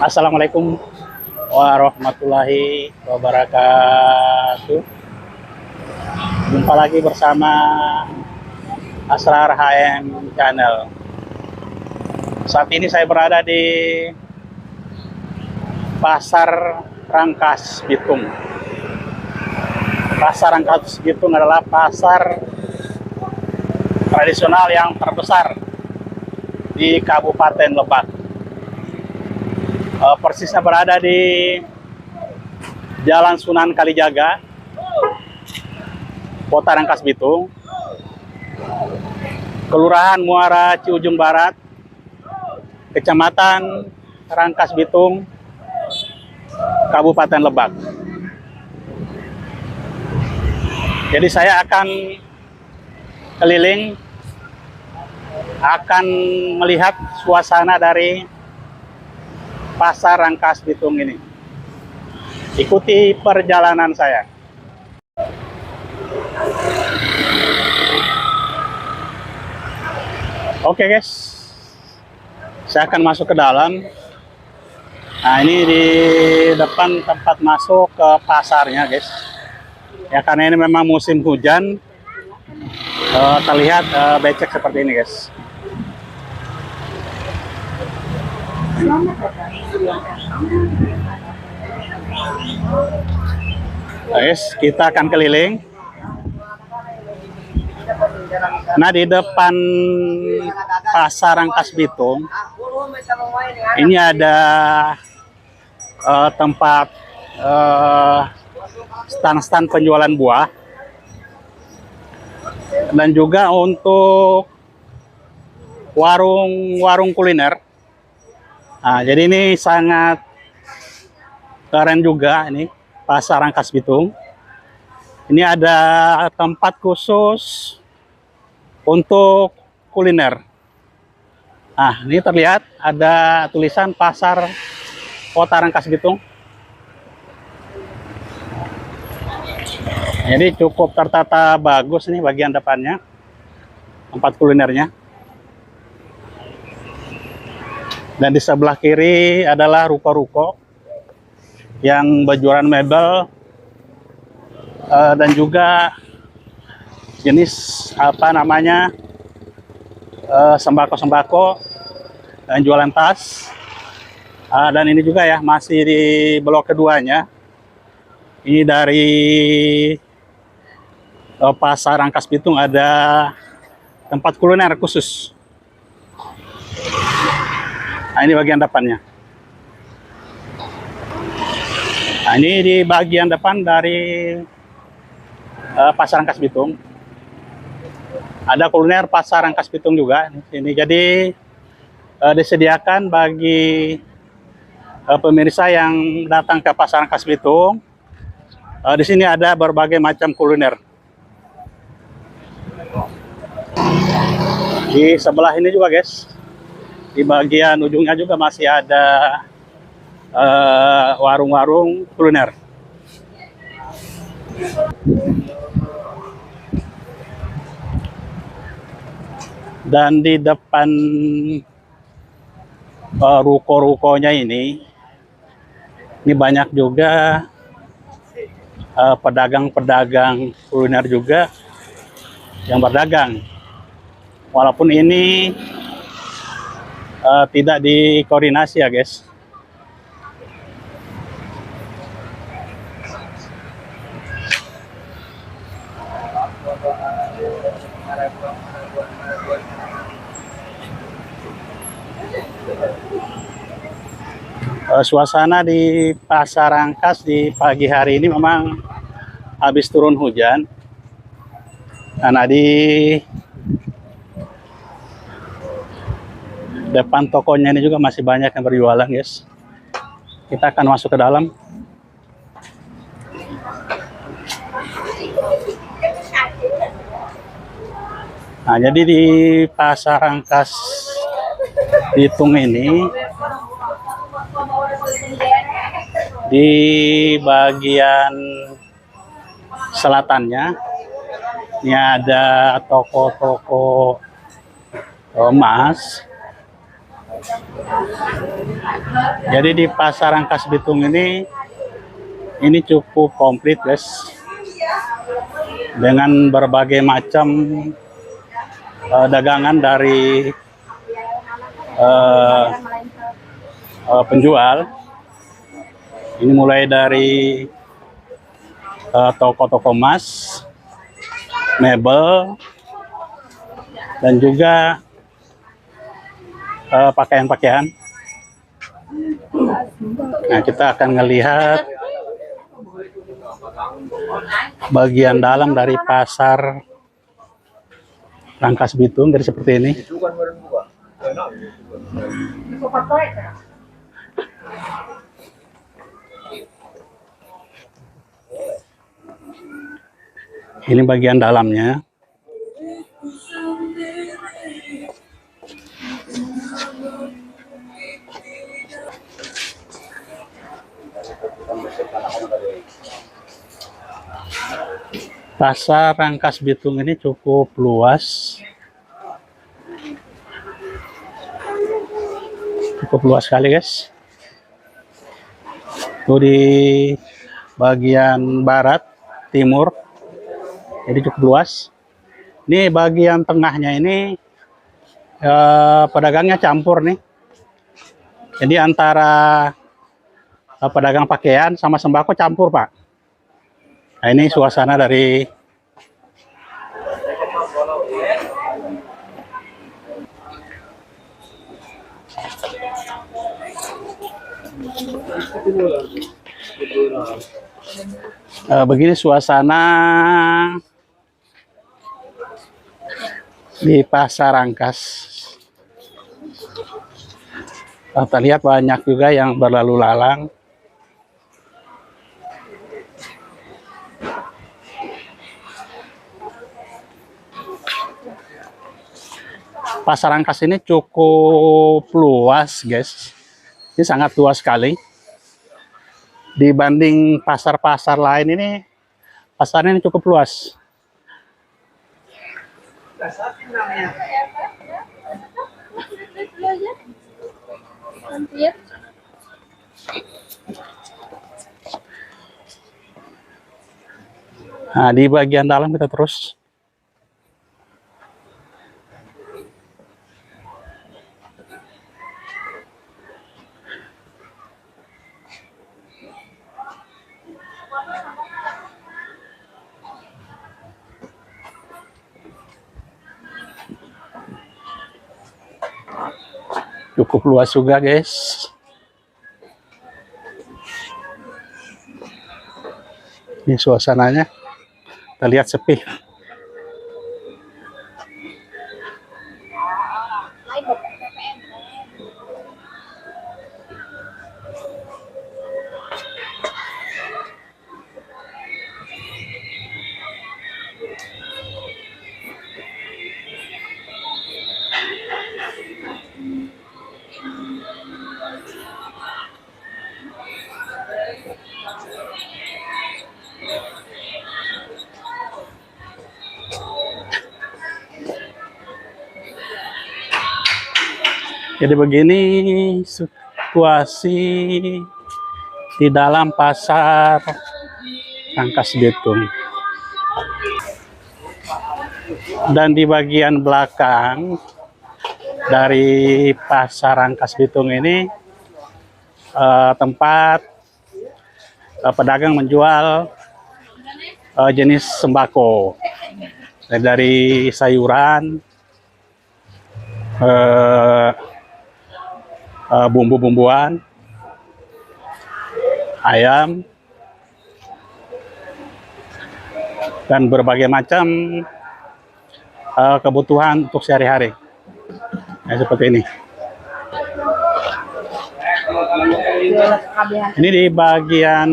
Assalamualaikum warahmatullahi wabarakatuh. Jumpa lagi bersama Asrar HM Channel. Saat ini saya berada di Pasar Rangkas Bitung. Pasar Rangkas Bitung adalah pasar tradisional yang terbesar di Kabupaten Lebak. Persisnya berada di Jalan Sunan Kalijaga, Kota Rangkas Bitung, Kelurahan Muara Ciujung Barat, Kecamatan Rangkas Bitung, Kabupaten Lebak. Jadi saya akan keliling, akan melihat suasana dari Pasar Rangkas Bitung ini. Ikuti perjalanan saya. Oke guys, saya akan masuk ke dalam. Nah, ini di depan tempat masuk ke pasarnya guys. Ya, karena ini memang musim hujan, terlihat becek seperti ini guys. Guys, kita akan keliling. Nah, di depan Pasar Rangkas Bitung ini ada tempat stand-stand penjualan buah, dan juga untuk warung kuliner. Nah, jadi ini sangat keren juga ini Pasar Rangkas Bitung. Ini ada tempat khusus untuk kuliner. Nah, ini terlihat ada tulisan Pasar Kota Rangkas Bitung. Jadi cukup tertata bagus nih bagian depannya, tempat kulinernya. Dan di sebelah kiri adalah ruko-ruko yang berjualan mebel dan juga jenis sembako-sembako dan jualan tas. Dan ini juga ya masih di blok keduanya. Ini dari Pasar Rangkas Bitung ada tempat kuliner khusus. Nah, ini bagian depannya. Nah, ini di bagian depan dari Pasar Rangkas Bitung. Ada kuliner Pasar Rangkas Bitung juga. Ini jadi disediakan bagi pemirsa yang datang ke Pasar Rangkas Bitung. Di sini ada berbagai macam kuliner. Di sebelah ini juga guys, di bagian ujungnya juga masih ada warung-warung kuliner. Dan di depan ruko-rukonya ini banyak juga pedagang-pedagang kuliner juga yang berdagang. Walaupun ini tidak dikoordinasi ya guys. Suasana di Pasar Rangkas di pagi hari ini memang habis turun hujan. Karena di depan tokonya ini juga masih banyak yang berjualan guys. Kita akan masuk ke dalam. Nah, jadi di Pasar Rangkas Bitung ini di bagian selatannya ini ada toko-toko emas Jadi di Pasar Rangkas Bitung ini cukup komplit guys, dengan berbagai macam dagangan dari eh, penjual. Ini mulai dari toko-toko emas, mebel, dan juga pakaian-pakaian. Nah, kita akan melihat bagian dalam dari Pasar Rangkas Bitung dari seperti ini. Ini bagian dalamnya. Pasar Rangkas Bitung ini cukup luas. Cukup luas sekali guys. Itu di bagian barat, timur. Jadi cukup luas. Ini bagian tengahnya ini pedagangnya campur nih. Jadi antara pedagang pakaian sama sembako campur, Pak. Nah, ini suasana dari begini suasana di Pasar Rangkas. Terlihat banyak juga yang berlalu lalang. Pasar Rangkas ini cukup luas, guys. Ini sangat luas sekali. Dibanding pasar-pasar lain ini, pasarnya ini cukup luas. Nah, di bagian dalam kita terus. Cukup luas juga, guys. Ini suasananya terlihat sepi. Jadi begini situasi di dalam Pasar Rangkas Bitung. Dan di bagian belakang dari Pasar Rangkas Bitung ini tempat pedagang menjual jenis sembako, dari sayuran, bumbu-bumbuan, ayam, dan berbagai macam kebutuhan untuk sehari-hari. Nah, seperti ini. Ini di bagian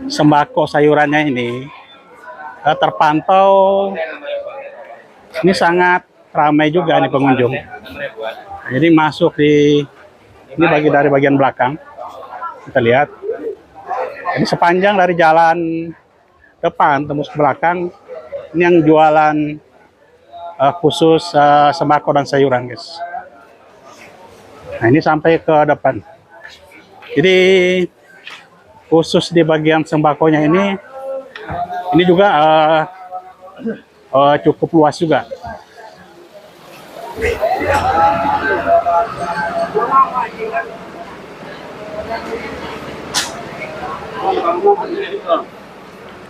sembako sayurannya ini terpantau ini sangat ramai juga nih pengunjung. Jadi masuk di ini dari bagian belakang, kita lihat. Ini sepanjang dari jalan depan tembus ke belakang, ini yang jualan khusus sembako dan sayuran, guys. Nah, ini sampai ke depan. Jadi khusus di bagian sembakonya ini juga cukup luas juga.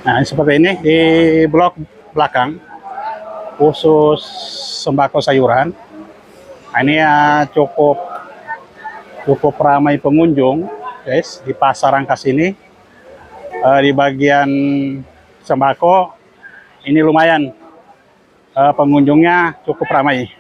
Nah, seperti ini di blok belakang khusus sembako sayuran. Nah, ini ya cukup ramai pengunjung, guys, di pasar Rangkas ini. Di bagian sembako ini lumayan pengunjungnya cukup ramai.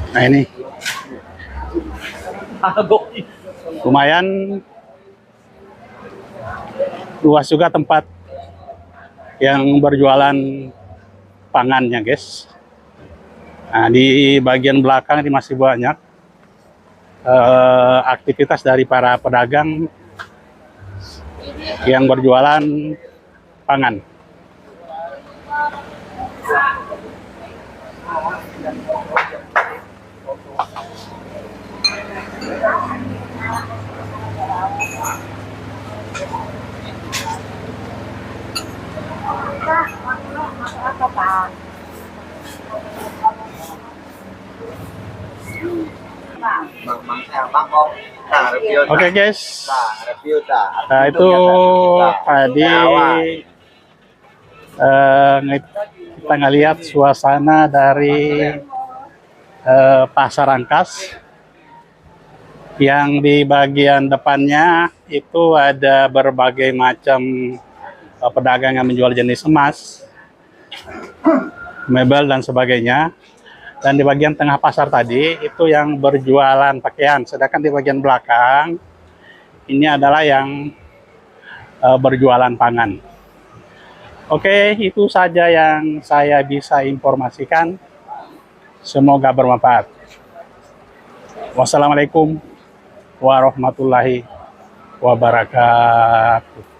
Nah, ini lumayan luas juga tempat yang berjualan pangannya, guys. Nah, di bagian belakang ini masih banyak aktivitas dari para pedagang yang berjualan pangan. Oke, guys. Nah, itu tadi kita ngelihat suasana dari pasar Rangkas. Yang di bagian depannya itu ada berbagai macam pedagang yang menjual jenis emas, mebel dan sebagainya. Dan di bagian tengah pasar tadi itu yang berjualan pakaian, sedangkan di bagian belakang ini adalah yang berjualan pangan. Oke, itu saja yang saya bisa informasikan. Semoga bermanfaat. Wassalamualaikum warahmatullahi wabarakatuh.